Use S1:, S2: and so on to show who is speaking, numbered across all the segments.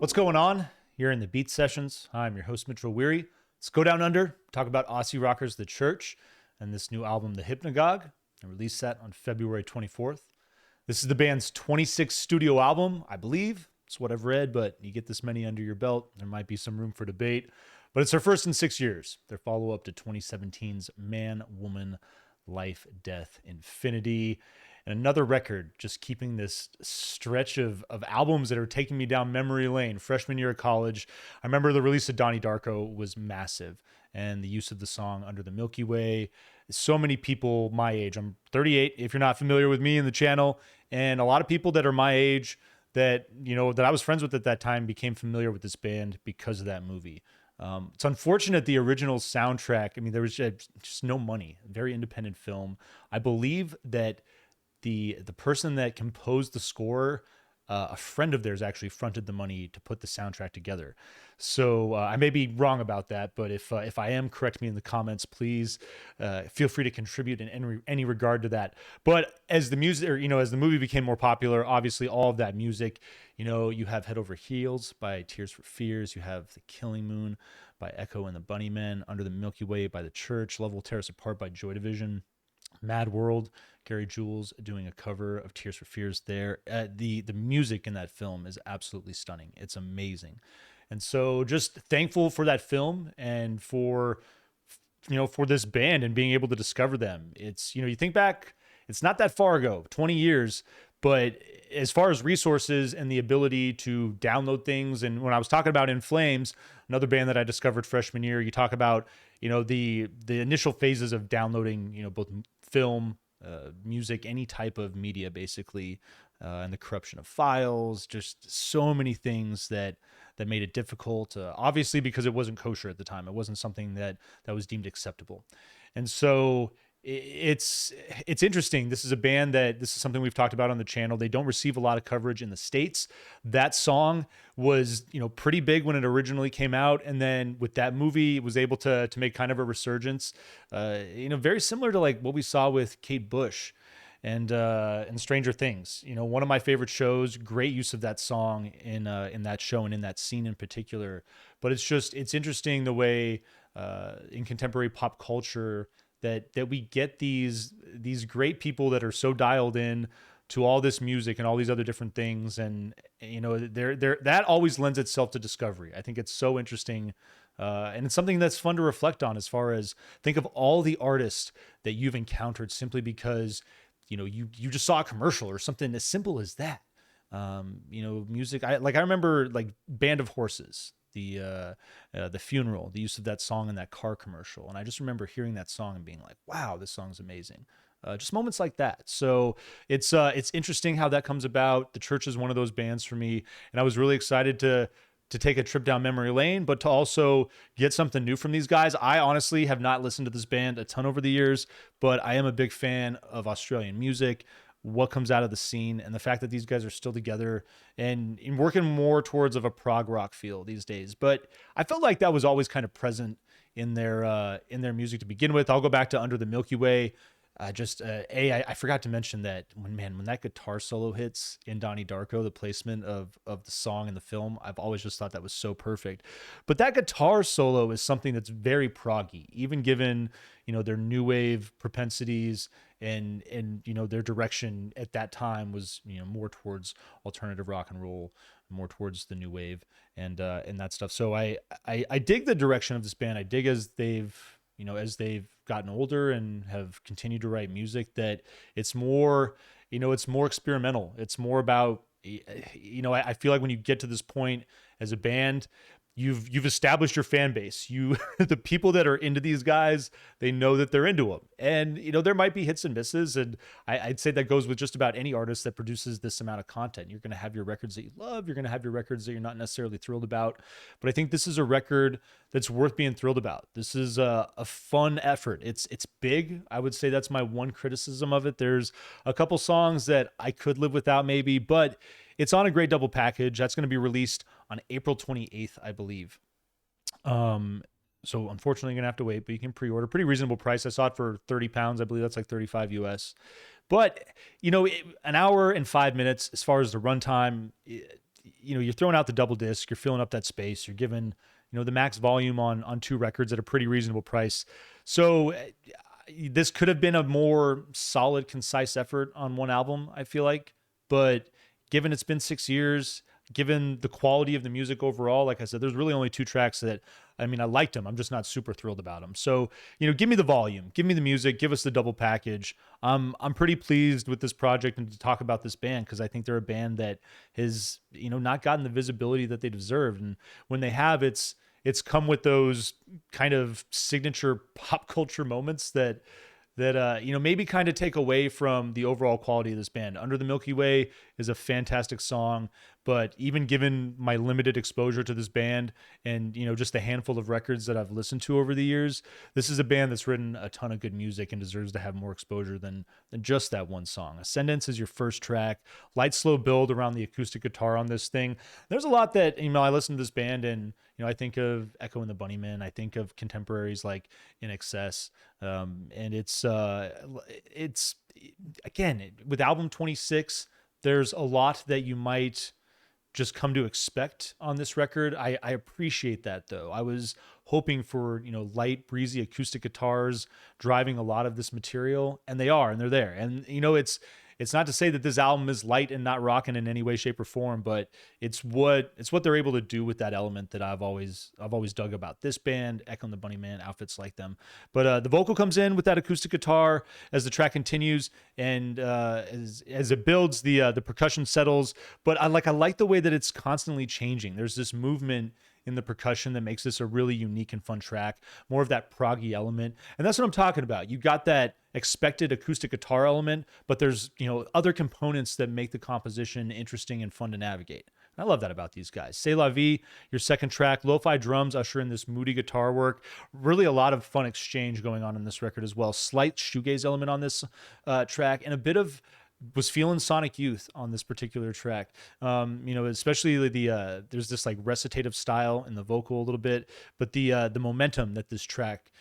S1: What's going on? You're in the Beat Sessions. I'm your host, Mitchell Weary. Let's go down under, talk about Aussie rockers The Church and this new album, The Hypnogogue. I released that on February 24th. This is the band's 26th studio album, I believe. It's what I've read, but you get this many under your belt, there might be some room for debate. But it's their first in 6 years. Their follow-up to 2017's Man, Woman, Life, Death, Infinity. And another record, just keeping this stretch of albums that are taking me down memory lane. Freshman year of college, I remember the release of Donnie Darko was massive. And the use of the song Under the Milky Way. So many people my age, I'm 38, if you're not familiar with me in the channel, and a lot of people that are my age that, you know, that I was friends with at that time became familiar with this band because of that movie. It's unfortunate the original soundtrack, I mean, there was just no money. Very independent film. I believe that the person that composed the score, a friend of theirs actually fronted the money to put the soundtrack together. So I may be wrong about that, but if I am, correct me in the comments, please. Feel free to contribute in any regard to that. But as the music, or, you know, as the movie became more popular, obviously all of that music, you know, you have Head Over Heels by Tears for Fears, you have The Killing Moon by Echo and the Bunnymen, Under the Milky Way by The Church, Love Will Tear Us Apart by Joy Division, Mad World, Gary Jules doing a cover of Tears for Fears there. The music in that film is absolutely stunning. It's amazing. And so just thankful for that film and for, you know, for this band and being able to discover them. It's, you know, you think back, it's not that far ago, 20 years, but as far as resources and the ability to download things, and when I was talking about In Flames, another band that I discovered freshman year, you talk about, you know, the initial phases of downloading, you know, both film, music, any type of media, basically, and the corruption of files, just so many things that made it difficult, obviously because it wasn't kosher at the time. It wasn't something that was deemed acceptable. And so it's interesting. This is a band this is something we've talked about on the channel. They don't receive a lot of coverage in the States. That song was, you know, pretty big when it originally came out. And then with that movie, it was able to make kind of a resurgence, you know, very similar to like what we saw with Kate Bush and Stranger Things. You know, one of my favorite shows, great use of that song in that show and in that scene in particular. But it's interesting the way in contemporary pop culture that we get these great people that are so dialed in to all this music and all these other different things. And, you know, that always lends itself to discovery. I think it's so interesting. And it's something that's fun to reflect on, as far as think of all the artists that you've encountered simply because, you know, you just saw a commercial or something as simple as that. You know, music. I remember like Band of Horses, the funeral, the use of that song in that car commercial. And I just remember hearing that song and being like, wow, this song's amazing. Just moments like that. So it's interesting how that comes about. The Church is one of those bands for me. And I was really excited to take a trip down memory lane, but to also get something new from these guys. I honestly have not listened to this band a ton over the years, but I am a big fan of Australian music, what comes out of the scene, and the fact that these guys are still together and working more towards of a prog rock feel these days. But I felt like that was always kind of present in their music to begin with. I'll go back to Under the Milky Way. I forgot to mention that when that guitar solo hits in Donnie Darko, the placement of the song in the film, I've always just thought that was so perfect. But that guitar solo is something that's very proggy, even given, you know, their new wave propensities and you know, their direction at that time was, you know, more towards alternative rock and roll, more towards the new wave and that stuff. So I dig the direction of this band. I dig as they've gotten older and have continued to write music, that it's more, you know, it's more experimental. It's more about, you know, I feel like when you get to this point as a band, you've established your fan base. The people that are into these guys, they know that they're into them. And, you know, there might be hits and misses. And I'd say that goes with just about any artist that produces this amount of content. You're going to have your records that you love. You're going to have your records that you're not necessarily thrilled about. But I think this is a record that's worth being thrilled about. This is a fun effort. It's big. I would say that's my one criticism of it. There's a couple songs that I could live without maybe, but it's on a great double package. That's going to be released on April 28th, I believe. So unfortunately, you're going to have to wait, but you can pre-order. Pretty reasonable price. I saw it for 30 pounds. I believe that's like 35 US. But, you know, an hour and 5 minutes as far as the runtime, you're throwing out the double disc, you're filling up that space, you're giving, the max volume on two records at a pretty reasonable price. So this could have been a more solid, concise effort on one album, I feel like. But given it's been 6 years, given the quality of the music overall, like I said, there's really only two tracks that, I liked them. I'm just not super thrilled about them. So, give me the volume, give me the music, give us the double package. I'm pretty pleased with this project and to talk about this band because I think they're a band that has, not gotten the visibility that they deserved. And when they have, it's come with those kind of signature pop culture moments that maybe kind of take away from the overall quality of this band. Under the Milky Way is a fantastic song, but even given my limited exposure to this band and, just a handful of records that I've listened to over the years, this is a band that's written a ton of good music and deserves to have more exposure than just that one song. Ascendance is your first track. Light, slow build around the acoustic guitar on this thing. There's a lot that, I listen to this band and, I think of Echo and the Bunnymen. I think of contemporaries like In Excess. And it's again, with album 26, there's a lot that you might just come to expect on this record. I appreciate that though. I was hoping for, light, breezy acoustic guitars driving a lot of this material, and they are, and they're there. And, it's not to say that this album is light and not rocking in any way, shape, or form, but it's what they're able to do with that element that I've always dug about this band, Echo and the Bunnymen, outfits like them. But the vocal comes in with that acoustic guitar as the track continues, and as it builds, the percussion settles. But I like the way that it's constantly changing. There's this movement in the percussion that makes this a really unique and fun track, more of that proggy element. And that's what I'm talking about. You got that expected acoustic guitar element, but there's, other components that make the composition interesting and fun to navigate. And I love that about these guys. C'est La Vie, your second track, lo-fi drums usher in this moody guitar work. Really a lot of fun exchange going on in this record as well. Slight shoegaze element on this track, and a bit of was feeling Sonic Youth on this particular track. Especially there's this like recitative style in the vocal a little bit, but the momentum that this track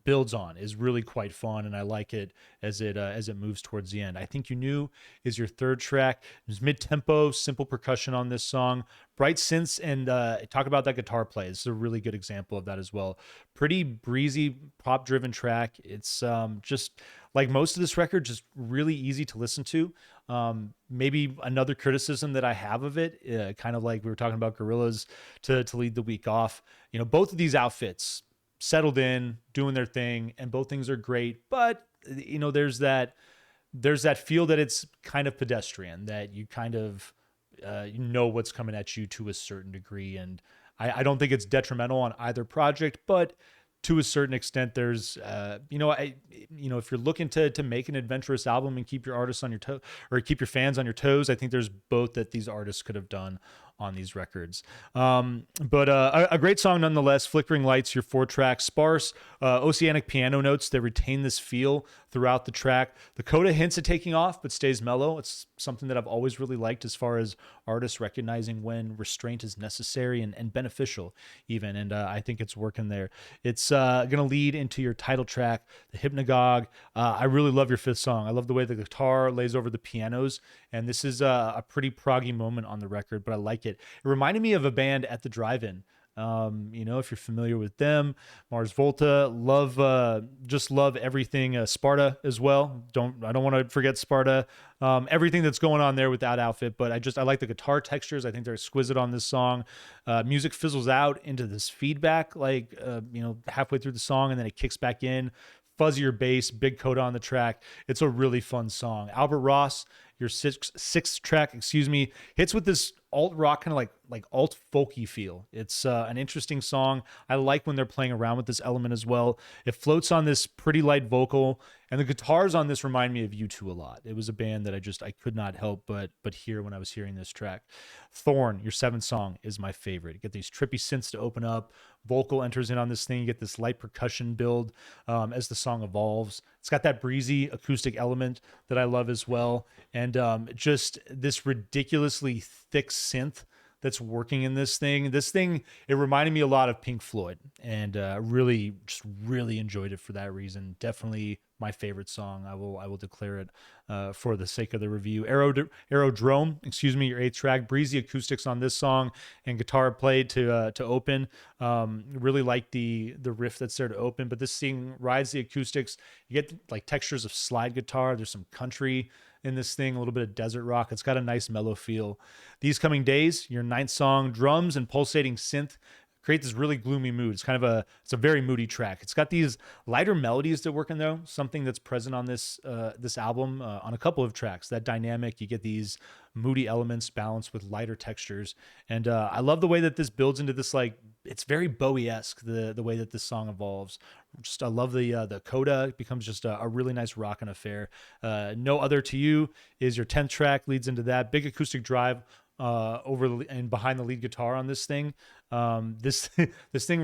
S1: builds on is really quite fun, and I like it as it moves towards the end. I Think You Knew is your third track. There's mid-tempo, simple percussion on this song, bright synths, and talk about that guitar play. It's a really good example of that as well. Pretty breezy, pop-driven track. It's just like most of this record, just really easy to listen to. Maybe another criticism that I have of it, kind of like we were talking about Gorillaz to lead the week off. Both of these outfits settled in, doing their thing, and both things are great. But there's that feel that it's kind of pedestrian, that you kind of what's coming at you to a certain degree. And I don't think it's detrimental on either project, but to a certain extent, there's, if you're looking to make an adventurous album and keep your artists on your toe or keep your fans on your toes, I think there's both that these artists could have done on these records. But a great song nonetheless. Flickering Lights, your 4-track, sparse, oceanic piano notes that retain this feel throughout the track. The coda hints at taking off, but stays mellow. It's something that I've always really liked as far as artists recognizing when restraint is necessary and beneficial even. And I think it's working there. It's going to lead into your title track, the Hypnogogue. I really love your 5th song. I love the way the guitar lays over the pianos. And this is a pretty proggy moment on the record, but I like it. It reminded me of a band at the Drive-In. If you're familiar with them, Mars Volta, just love everything. Sparta as well. I don't want to forget Sparta. Everything that's going on there with that outfit, but I like the guitar textures. I think they're exquisite on this song. Music fizzles out into this feedback, halfway through the song, and then it kicks back in. Fuzzier bass, big coda on the track. It's a really fun song. Albert Ross, your sixth track, hits with this alt rock, kind of like alt folky feel. It's an interesting song. I like when they're playing around with this element as well. It floats on this pretty light vocal, and the guitars on this remind me of U2 a lot. It was a band that I could not help but hear when I was hearing this track. Thorn, your 7th song, is my favorite. You get these trippy synths to open up. Vocal enters in on this thing. You get this light percussion build as the song evolves. It's got that breezy acoustic element that I love as well. And just this ridiculously thick synth that's working in this thing. This thing, it reminded me a lot of Pink Floyd, and really enjoyed it for that reason. Definitely my favorite song. I will declare it for the sake of the review. Aerodrome, excuse me, your eighth track. Breezy acoustics on this song and guitar played to open. Really like the riff that's there to open, but this thing rides the acoustics. You get like textures of slide guitar. There's some country in this thing, a little bit of desert rock. It's got a nice mellow feel. These Coming Days, your ninth song, drums and pulsating synth create this really gloomy mood. It's a very moody track. It's got these lighter melodies that work in though, something that's present on this album on a couple of tracks. That dynamic, you get these moody elements balanced with lighter textures, and I love the way that this builds into this, like, it's very Bowie-esque, the way that this song evolves. I love the coda. It becomes just a really nice rockin' affair. No Other to You is your 10th track, leads into that big acoustic drive over and behind the lead guitar on this thing. This thing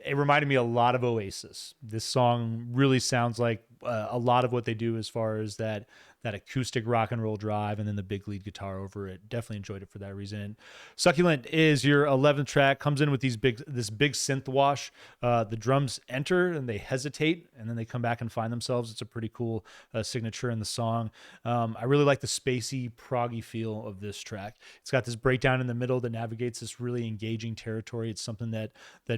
S1: it reminded me a lot of Oasis. This song really sounds like a lot of what they do as far as that acoustic rock and roll drive, and then the big lead guitar over it. Definitely enjoyed it for that reason. Succulent is your 11th track, comes in with this big synth wash. The drums enter and they hesitate, and then they come back and find themselves. It's a pretty cool signature in the song. I really like the spacey, proggy feel of this track. It's got this breakdown in the middle that navigates this really engaging territory. It's something that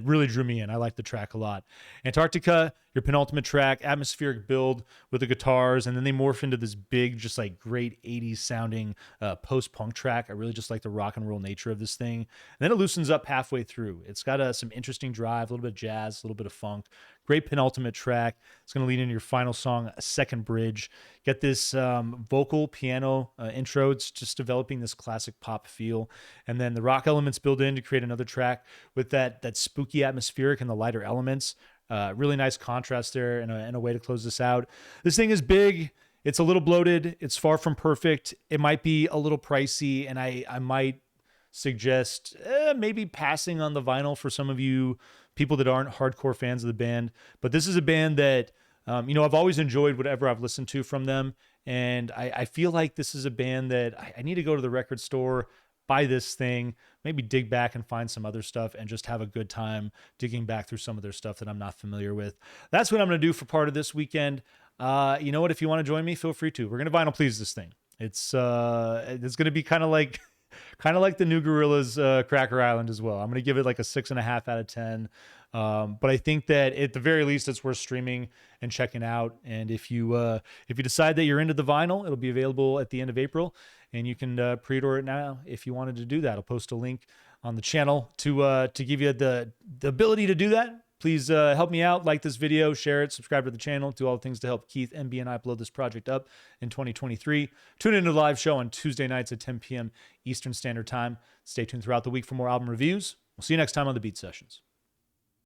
S1: really drew me in. I like the track a lot. Antarctica, your penultimate track, atmospheric build with the guitars, and then they morph into this big, just like great 80s sounding post-punk track. I really just like the rock and roll nature of this thing. And then it loosens up halfway through. It's got some interesting drive, a little bit of jazz, a little bit of funk. Great penultimate track. It's going to lead into your final song, A Second Bridge. Get this vocal piano intro. It's just developing this classic pop feel. And then the rock elements build in to create another track with that spooky atmospheric and the lighter elements. Really nice contrast there and a way to close this out. This thing is big. It's a little bloated. It's far from perfect. It might be a little pricey, and I might suggest maybe passing on the vinyl for some of you people that aren't hardcore fans of the band. But this is a band that, I've always enjoyed whatever I've listened to from them. And I feel like this is a band that I need to go to the record store, buy this thing, maybe dig back and find some other stuff, and just have a good time digging back through some of their stuff that I'm not familiar with. That's what I'm going to do for part of this weekend. You know what? If you want to join me, feel free to. We're going to vinyl please this thing. It's going to be kind of like the New Gorillas Cracker Island as well. I'm going to give it like a 6.5 out of 10. But I think that at the very least, it's worth streaming and checking out. And if you decide that you're into the vinyl, it'll be available at the end of April, and you can pre-order it now if you wanted to do that. I'll post a link on the channel to give you the ability to do that. Please help me out, like this video, share it, subscribe to the channel, do all the things to help Keith, MB, and I blow this project up in 2023. Tune into the live show on Tuesday nights at 10 p.m. Eastern Standard Time. Stay tuned throughout the week for more album reviews. We'll see you next time on the Beat Sessions.